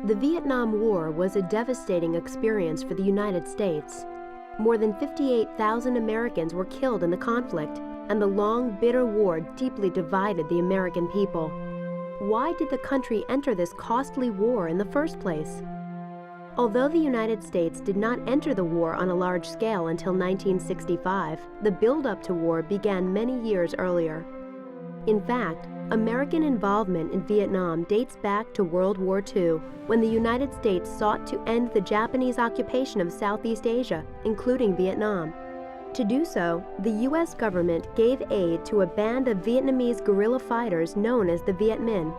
The Vietnam War was a devastating experience for the United States. More than 58,000 Americans were killed in the conflict, and the long, bitter war deeply divided the American people. Why did the country enter this costly war in the first place? Although the United States did not enter the war on a large scale until 1965, the build-up to war began many years earlier. In fact, American involvement in Vietnam dates back to World War II, when the United States sought to end the Japanese occupation of Southeast Asia, including Vietnam. To do so, the U.S. government gave aid to a band of Vietnamese guerrilla fighters known as the Viet Minh.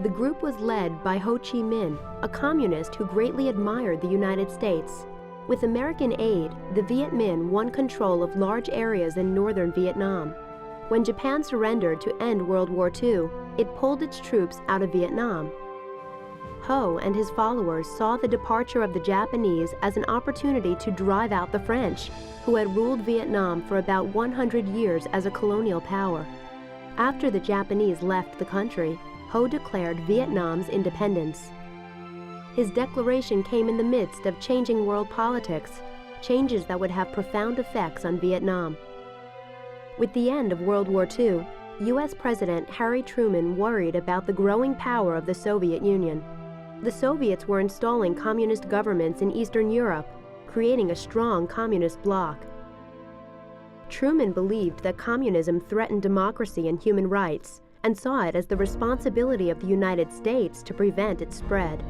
The group was led by Ho Chi Minh, a communist who greatly admired the United States. With American aid, the Viet Minh won control of large areas in northern Vietnam. When Japan surrendered to end World War II, it pulled its troops out of Vietnam. Ho and his followers saw the departure of the Japanese as an opportunity to drive out the French, who had ruled Vietnam for about 100 years as a colonial power. After the Japanese left the country, Ho declared Vietnam's independence. His declaration came in the midst of changing world politics, changes that would have profound effects on Vietnam. With the end of World War II, U.S. President Harry Truman worried about the growing power of the Soviet Union. The Soviets were installing communist governments in Eastern Europe, creating a strong communist bloc. Truman believed that communism threatened democracy and human rights, and saw it as the responsibility of the United States to prevent its spread.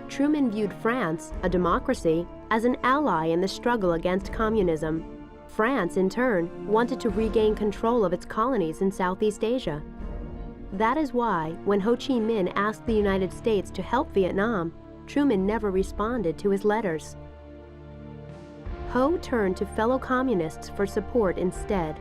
Truman viewed France, a democracy, as an ally in the struggle against communism. France, in turn, wanted to regain control of its colonies in Southeast Asia. That is why, when Ho Chi Minh asked the United States to help Vietnam, Truman never responded to his letters. Ho turned to fellow communists for support instead.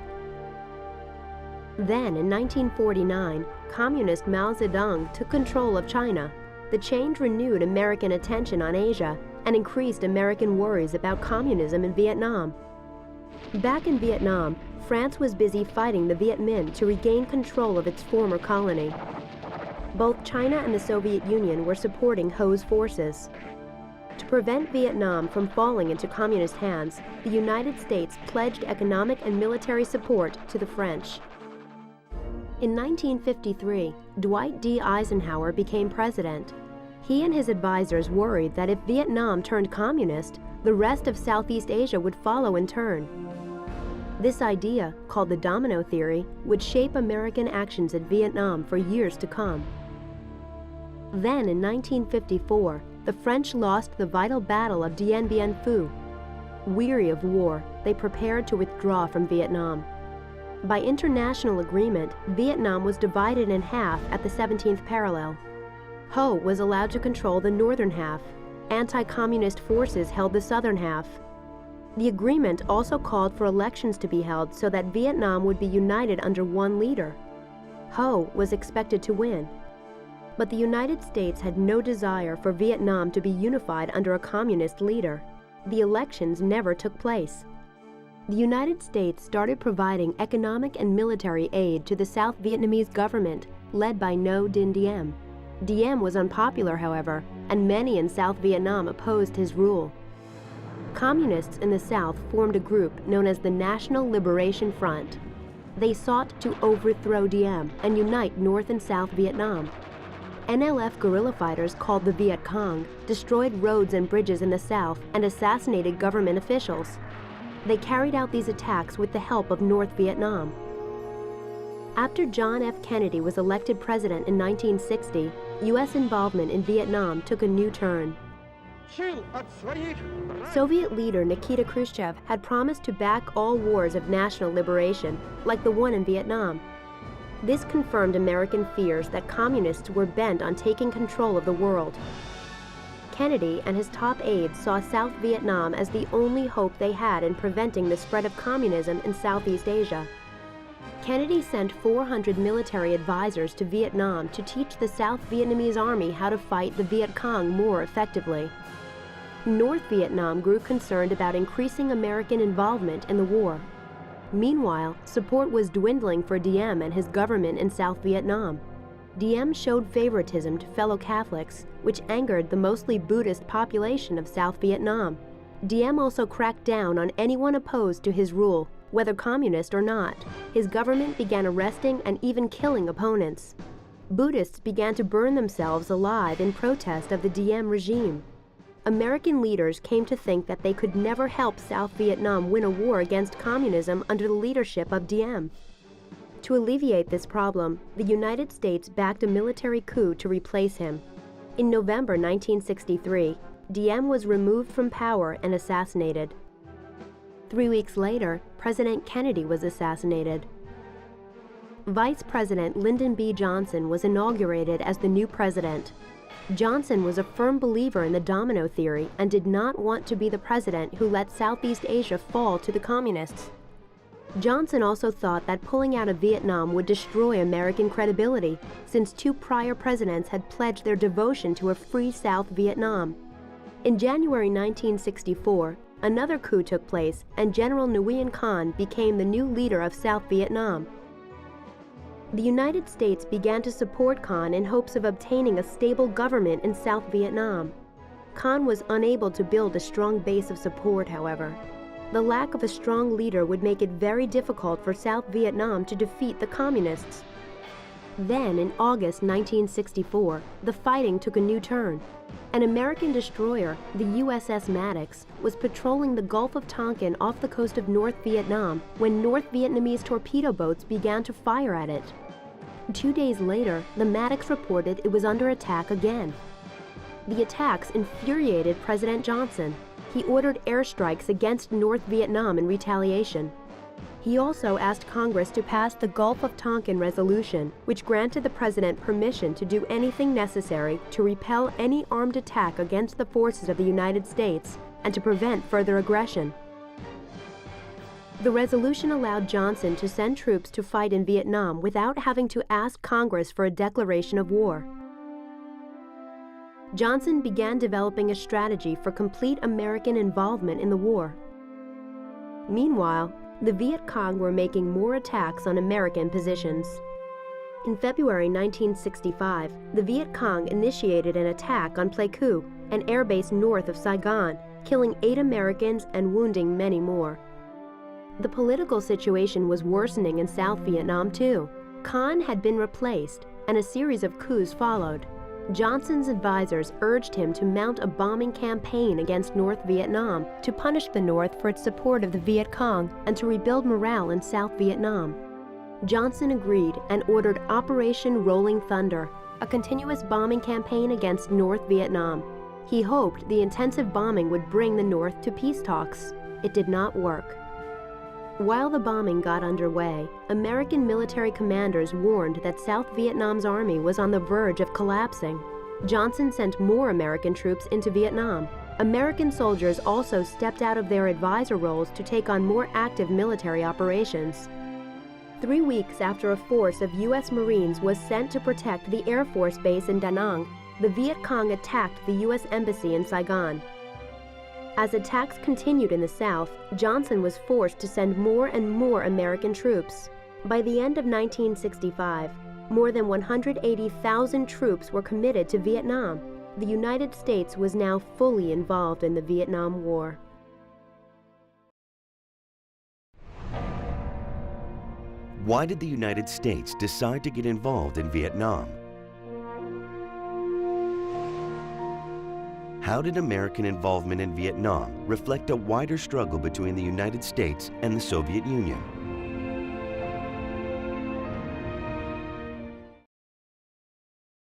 Then, in 1949, Communist Mao Zedong took control of China. The change renewed American attention on Asia and increased American worries about communism in Vietnam. Back in Vietnam, France was busy fighting the Viet Minh to regain control of its former colony. Both China and the Soviet Union were supporting Ho's forces. To prevent Vietnam from falling into communist hands, the United States pledged economic and military support to the French. In 1953, Dwight D. Eisenhower became president. He and his advisors worried that if Vietnam turned communist, the rest of Southeast Asia would follow in turn. This idea, called the domino theory, would shape American actions in Vietnam for years to come. Then, in 1954, the French lost the vital battle of Dien Bien Phu. Weary of war, they prepared to withdraw from Vietnam. By international agreement, Vietnam was divided in half at the 17th parallel. Ho was allowed to control the northern half. Anti-communist forces held the southern half. The agreement also called for elections to be held so that Vietnam would be united under one leader. Ho was expected to win. But the United States had no desire for Vietnam to be unified under a communist leader. The elections never took place. The United States started providing economic and military aid to the South Vietnamese government, led by Ngo Dinh Diem. Diem was unpopular, however, and many in South Vietnam opposed his rule. Communists in the South formed a group known as the National Liberation Front. They sought to overthrow Diem and unite North and South Vietnam. NLF guerrilla fighters called the Viet Cong destroyed roads and bridges in the South and assassinated government officials. They carried out these attacks with the help of North Vietnam. After John F. Kennedy was elected president in 1960, U.S. involvement in Vietnam took a new turn. Soviet leader Nikita Khrushchev had promised to back all wars of national liberation, like the one in Vietnam. This confirmed American fears that communists were bent on taking control of the world. Kennedy and his top aides saw South Vietnam as the only hope they had in preventing the spread of communism in Southeast Asia. Kennedy sent 400 military advisors to Vietnam to teach the South Vietnamese army how to fight the Viet Cong more effectively. North Vietnam grew concerned about increasing American involvement in the war. Meanwhile, support was dwindling for Diem and his government in South Vietnam. Diem showed favoritism to fellow Catholics, which angered the mostly Buddhist population of South Vietnam. Diem also cracked down on anyone opposed to his rule, whether communist or not. His government began arresting and even killing opponents. Buddhists began to burn themselves alive in protest of the Diem regime. American leaders came to think that they could never help South Vietnam win a war against communism under the leadership of Diem. To alleviate this problem, the United States backed a military coup to replace him. In November 1963, Diem was removed from power and assassinated. 3 weeks later, President Kennedy was assassinated. Vice President Lyndon B. Johnson was inaugurated as the new president. Johnson was a firm believer in the domino theory and did not want to be the president who let Southeast Asia fall to the communists. Johnson also thought that pulling out of Vietnam would destroy American credibility, since 2 prior presidents had pledged their devotion to a free South Vietnam. In January 1964, another coup took place and General Nguyen Khanh became the new leader of South Vietnam. The United States began to support Khanh in hopes of obtaining a stable government in South Vietnam. Khanh was unable to build a strong base of support, however. The lack of a strong leader would make it very difficult for South Vietnam to defeat the communists. Then, in August 1964, the fighting took a new turn. An American destroyer, the USS Maddox, was patrolling the Gulf of Tonkin off the coast of North Vietnam when North Vietnamese torpedo boats began to fire at it. 2 days later, the Maddox reported it was under attack again. The attacks infuriated President Johnson. He ordered airstrikes against North Vietnam in retaliation. He also asked Congress to pass the Gulf of Tonkin Resolution, which granted the president permission to do anything necessary to repel any armed attack against the forces of the United States and to prevent further aggression. The resolution allowed Johnson to send troops to fight in Vietnam without having to ask Congress for a declaration of war. Johnson began developing a strategy for complete American involvement in the war. Meanwhile, the Viet Cong were making more attacks on American positions. In February 1965, the Viet Cong initiated an attack on Pleiku, an airbase north of Saigon, killing 8 Americans and wounding many more. The political situation was worsening in South Vietnam too. Khanh had been replaced, and a series of coups followed. Johnson's advisors urged him to mount a bombing campaign against North Vietnam to punish the North for its support of the Viet Cong and to rebuild morale in South Vietnam. Johnson agreed and ordered Operation Rolling Thunder, a continuous bombing campaign against North Vietnam. He hoped the intensive bombing would bring the North to peace talks. It did not work. While the bombing got underway, American military commanders warned that South Vietnam's army was on the verge of collapsing. Johnson sent more American troops into Vietnam. American soldiers also stepped out of their advisor roles to take on more active military operations. 3 weeks after a force of U.S. Marines was sent to protect the Air Force base in Da Nang, the Viet Cong attacked the U.S. Embassy in Saigon. As attacks continued in the South, Johnson was forced to send more and more American troops. By the end of 1965, more than 180,000 troops were committed to Vietnam. The United States was now fully involved in the Vietnam War. Why did the United States decide to get involved in Vietnam? How did American involvement in Vietnam reflect a wider struggle between the United States and the Soviet Union?